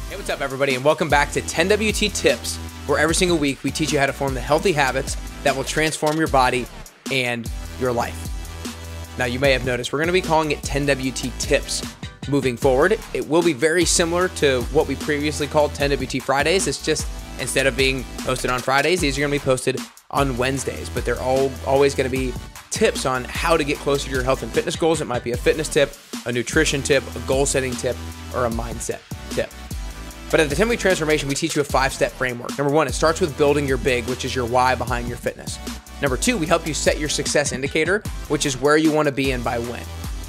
Hey, what's up, everybody, and welcome back to 10WT Tips, where every single week we teach you how to form the healthy habits that will transform your body and your life. Now, you may have noticed we're going to be calling it 10WT Tips moving forward. It will be very similar to what we previously called 10WT Fridays. It's just instead of being posted on Fridays, these are going to be posted on Wednesdays, but they're always going to be tips on how to get closer to your health and fitness goals. It might be a fitness tip, a nutrition tip, a goal setting tip, or a mindset tip. But at the 10-Week Transformation, we teach you a 5-step framework. Number 1, it starts with building your big, which is your why behind your fitness. Number 2, we help you set your success indicator, which is where you want to be and by when.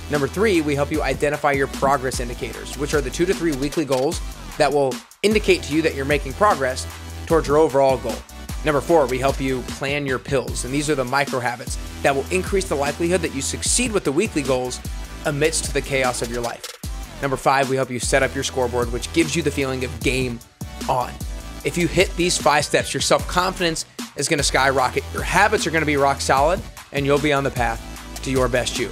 Number 3, we help you identify your progress indicators, which are the 2 to 3 weekly goals that will indicate to you that you're making progress towards your overall goal. Number 4, we help you plan your pills, and these are the micro habits that will increase the likelihood that you succeed with the weekly goals amidst the chaos of your life. Number 5, we help you set up your scoreboard, which gives you the feeling of game on. If you hit these 5 steps, your self-confidence is going to skyrocket, your habits are going to be rock solid, and you'll be on the path to your best you.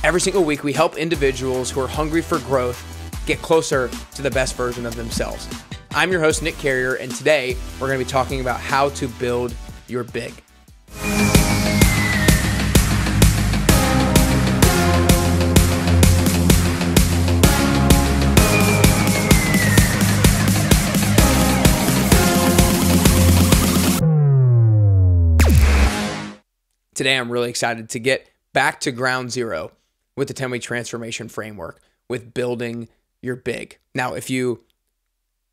Every single week, we help individuals who are hungry for growth get closer to the best version of themselves. I'm your host, Nick Carrier, and today we're going to be talking about how to build your big. Today, I'm really excited to get back to ground zero with the 10-Week Transformation Framework with building your big. Now, if you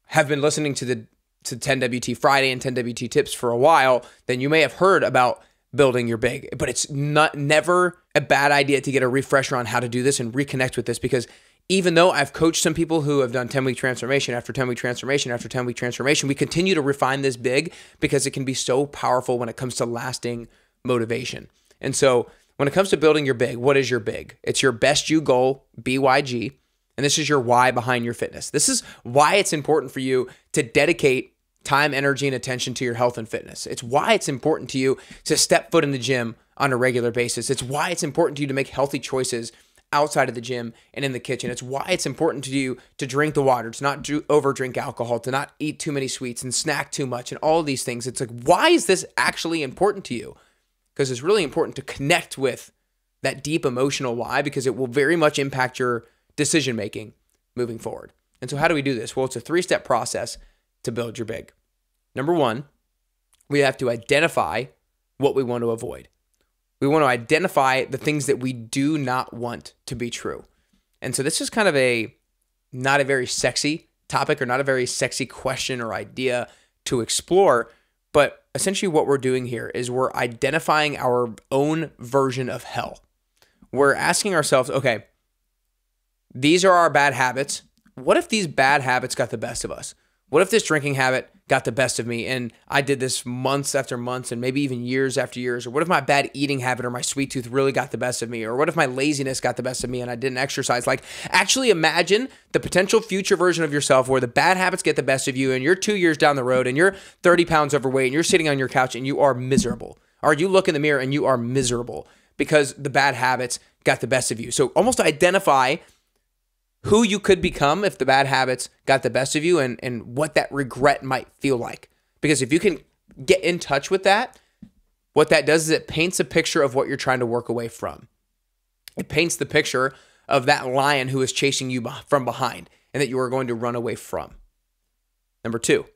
have been listening to 10WT Friday and 10WT Tips for a while, then you may have heard about building your big. But it's never a bad idea to get a refresher on how to do this and reconnect with this, because even though I've coached some people who have done 10-week transformation after 10-week transformation after 10-week transformation, we continue to refine this big because it can be so powerful when it comes to lasting motivation. And so when it comes to building your big, what is your big? It's your best you goal, BYG, and this is your why behind your fitness. This is why it's important for you to dedicate time, energy, and attention to your health and fitness. It's why it's important to you to step foot in the gym on a regular basis. It's why it's important to you to make healthy choices outside of the gym and in the kitchen. It's why it's important to you to drink the water, to not over drink alcohol, to not eat too many sweets and snack too much and all of these things. It's like, why is this actually important to you? Because it's really important to connect with that deep emotional why, because it will very much impact your decision-making moving forward. And so how do we do this? Well, it's a 3-step process to build your big. Number 1, we have to identify what we want to avoid. We want to identify the things that we do not want to be true. And so this is kind of not a very sexy topic or not a very sexy question or idea to explore, but essentially what we're doing here is we're identifying our own version of hell. We're asking ourselves, okay, these are our bad habits. What if these bad habits got the best of us? What if this drinking habit got the best of me and I did this months after months and maybe even years after years? Or what if my bad eating habit or my sweet tooth really got the best of me? Or what if my laziness got the best of me and I didn't exercise? Like, actually imagine the potential future version of yourself where the bad habits get the best of you and you're 2 years down the road and you're 30 pounds overweight and you're sitting on your couch and you are miserable. Or you look in the mirror and you are miserable because the bad habits got the best of you. So almost identify who you could become if the bad habits got the best of you and what that regret might feel like. Because if you can get in touch with that, what that does is it paints a picture of what you're trying to work away from. It paints the picture of that lion who is chasing you from behind and that you are going to run away from. Number 2,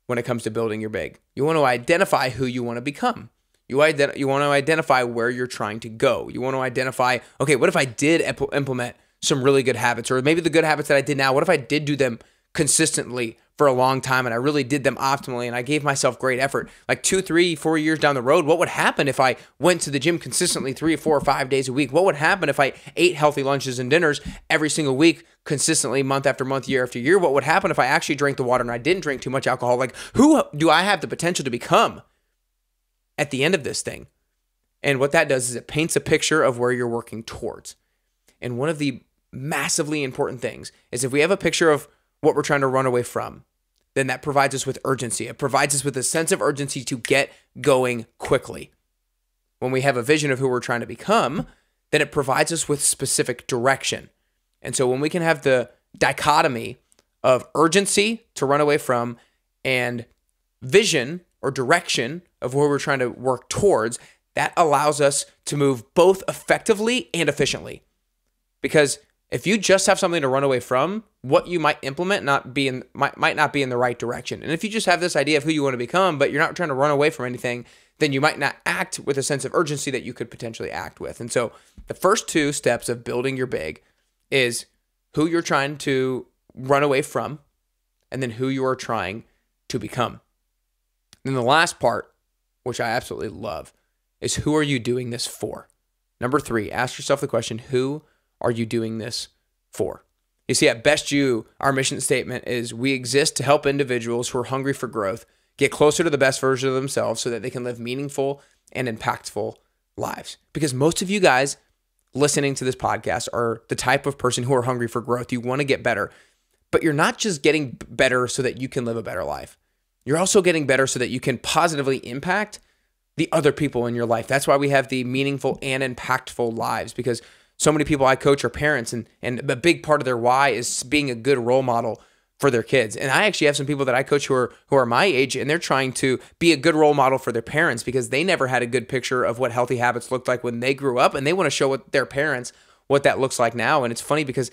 when it comes to building your big, you want to identify who you want to become. You want to identify where you're trying to go. You want to identify, okay, what if I did implement some really good habits, or maybe the good habits that I did now, what if I did do them consistently for a long time and I really did them optimally and I gave myself great effort? Like 2, 3, 4 years down the road, what would happen if I went to the gym consistently 3 or 4 or 5 days a week? What would happen if I ate healthy lunches and dinners every single week consistently, month after month, year after year? What would happen if I actually drank the water and I didn't drink too much alcohol? Like, who do I have the potential to become at the end of this thing? And what that does is it paints a picture of where you're working towards. And one of the massively important things is if we have a picture of what we're trying to run away from, then that provides us with urgency. It provides us with a sense of urgency to get going quickly. When we have a vision of who we're trying to become, then it provides us with specific direction. And so when we can have the dichotomy of urgency to run away from and vision or direction of where we're trying to work towards, that allows us to move both effectively and efficiently. Because if you just have something to run away from, what you might implement might not be in the right direction. And if you just have this idea of who you want to become, but you're not trying to run away from anything, then you might not act with a sense of urgency that you could potentially act with. And so the first two steps of building your big is who you're trying to run away from, and then who you are trying to become. Then the last part, which I absolutely love, is who are you doing this for? Number 3, ask yourself the question, who are you doing this for? You see, at Best You, our mission statement is we exist to help individuals who are hungry for growth get closer to the best version of themselves so that they can live meaningful and impactful lives. Because most of you guys listening to this podcast are the type of person who are hungry for growth. You want to get better, but you're not just getting better so that you can live a better life. You're also getting better so that you can positively impact the other people in your life. That's why we have the meaningful and impactful lives, because so many people I coach are parents, and a big part of their why is being a good role model for their kids. And I actually have some people that I coach who are my age, and they're trying to be a good role model for their parents because they never had a good picture of what healthy habits looked like when they grew up, and they want to show their parents what that looks like now. And it's funny because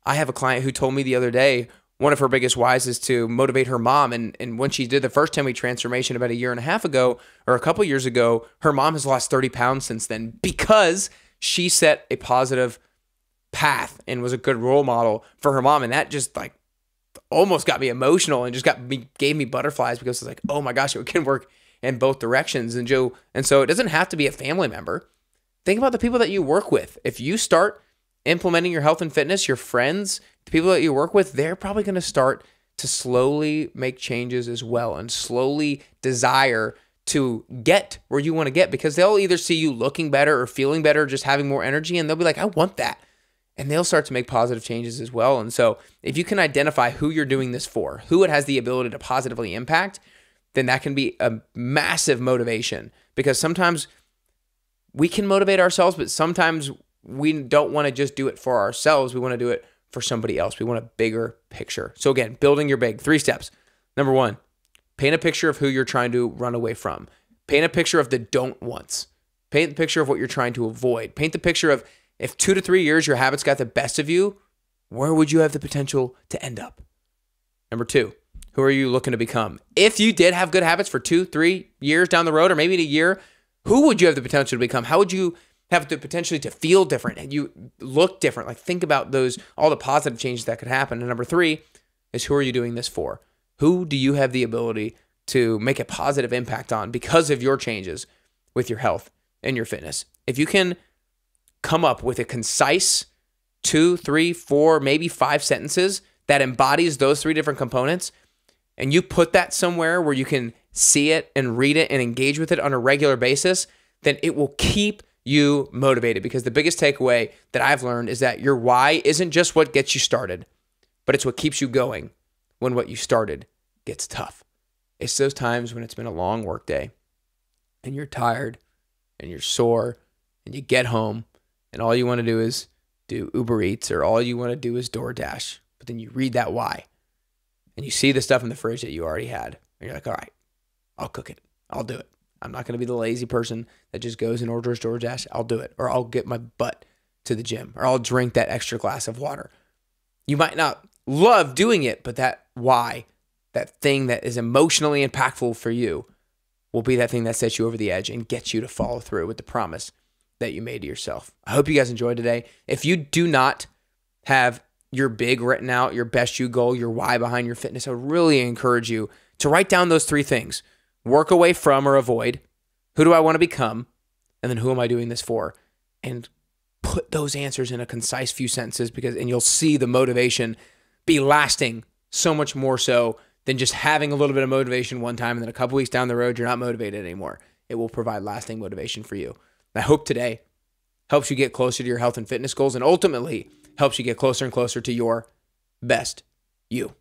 I have a client who told me the other day one of her biggest whys is to motivate her mom. And when she did the first 10-week transformation about 1.5 years ago, or a couple years ago, her mom has lost 30 pounds since then because she set a positive path and was a good role model for her mom. And that just like almost got me emotional and just gave me butterflies, because it's like, oh my gosh, it can work in both directions. And so it doesn't have to be a family member. Think about the people that you work with. If you start implementing your health and fitness, your friends, the people that you work with, they're probably going to start to slowly make changes as well and slowly desire to get where you want to get, because they'll either see you looking better or feeling better, or just having more energy, and they'll be like, I want that. And they'll start to make positive changes as well. And so if you can identify who you're doing this for, who it has the ability to positively impact, then that can be a massive motivation, because sometimes we can motivate ourselves, but sometimes we don't want to just do it for ourselves. We want to do it for somebody else. We want a bigger picture. So again, building your big, 3 steps. Number 1, paint a picture of who you're trying to run away from. Paint a picture of the don't wants. Paint the picture of what you're trying to avoid. Paint the picture of if 2 to 3 years your habits got the best of you, where would you have the potential to end up? Number 2, who are you looking to become? If you did have good habits for 2-3 years down the road, or maybe in a year, who would you have the potential to become? How would you have the potentially to feel different and you look different? Like, think about all the positive changes that could happen. And number 3 is, who are you doing this for? Who do you have the ability to make a positive impact on because of your changes with your health and your fitness? If you can come up with a concise 2, 3, 4, maybe 5 sentences that embodies those 3 different components, and you put that somewhere where you can see it and read it and engage with it on a regular basis, then it will keep you motivated. Because the biggest takeaway that I've learned is that your why isn't just what gets you started, but it's what keeps you going when what you started gets tough. It's those times when it's been a long work day and you're tired and you're sore and you get home and all you want to do is do Uber Eats, or all you want to do is DoorDash. But then you read that why and you see the stuff in the fridge that you already had, and you're like, all right, I'll cook it. I'll do it. I'm not going to be the lazy person that just goes and orders DoorDash. I'll do it. Or I'll get my butt to the gym, or I'll drink that extra glass of water. You might not love doing it, but that why, that thing that is emotionally impactful for you, will be that thing that sets you over the edge and gets you to follow through with the promise that you made to yourself. I hope you guys enjoyed today. If you do not have your big written out, your best you goal, your why behind your fitness, I would really encourage you to write down those 3 things. Work away from or avoid. Who do I want to become? And then who am I doing this for? And put those answers in a concise few sentences, and you'll see the motivation be lasting so much more so than just having a little bit of motivation one time and then a couple weeks down the road, you're not motivated anymore. It will provide lasting motivation for you. And I hope today helps you get closer to your health and fitness goals, and ultimately helps you get closer and closer to your best you.